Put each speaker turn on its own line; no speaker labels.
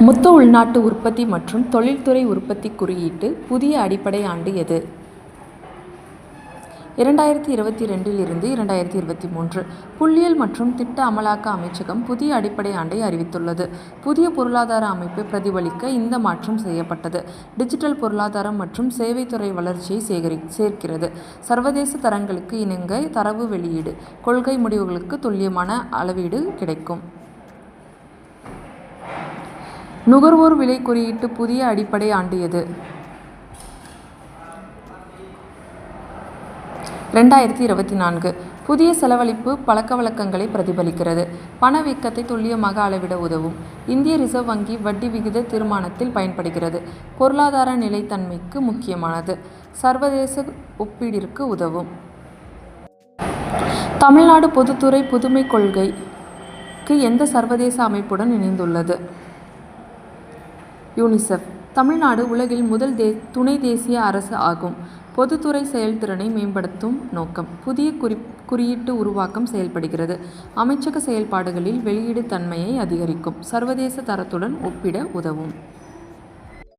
மொத்த உள்நாட்டு உற்பத்தி மற்றும் தொழில்துறை உற்பத்தி குறியீட்டு புதிய அடிப்படை ஆண்டு எது? 2022 இருந்து 2023. புள்ளியியல் மற்றும் திட்ட அமலாக்க அமைச்சகம் புதிய அடிப்படை ஆண்டை அறிவித்துள்ளது. புதிய பொருளாதார அமைப்பை பிரதிபலிக்க இந்த மாற்றம் செய்யப்பட்டது. டிஜிட்டல் பொருளாதாரம் மற்றும் சேவைத்துறை வளர்ச்சியை சேர்க்கிறது. சர்வதேச தரங்களுக்கு இணங்க தரவு வெளியீடு, கொள்கை முடிவுகளுக்கு துல்லியமான அளவீடு கிடைக்கும். நுகர்வோர் விலை குறியீட்டு புதிய அடிப்படை ஆண்டு எது? 2024. புதிய செலவழிப்பு பழக்கவழக்கங்களை பிரதிபலிக்கிறது. பணவீக்கத்தை துல்லியமாக அளவிட உதவும். இந்திய ரிசர்வ் வங்கி வட்டி விகித தீர்மானத்தில் பயன்படுகிறது. பொருளாதார நிலைத்தன்மைக்கு முக்கியமானது. சர்வதேச ஒப்பீடிற்கு உதவும். தமிழ்நாடு பொதுத்துறை புதுமை கொள்கைக்கு எந்த சர்வதேச அமைப்புடன் இணைந்துள்ளது? யூனிசெஃப். தமிழ்நாடு உலகில் முதல் துணை தேசிய அரசு ஆகும். பொதுத்துறை செயல்திறனை மேம்படுத்தும் நோக்கம். புதிய குறியீட்டு உருவாக்கம் செயல்படுகிறது. அமைச்சக செயல்பாடுகளில் வெளியீடு தன்மையை அதிகரிக்கும். சர்வதேச தரத்துடன் ஒப்பிட உதவும்.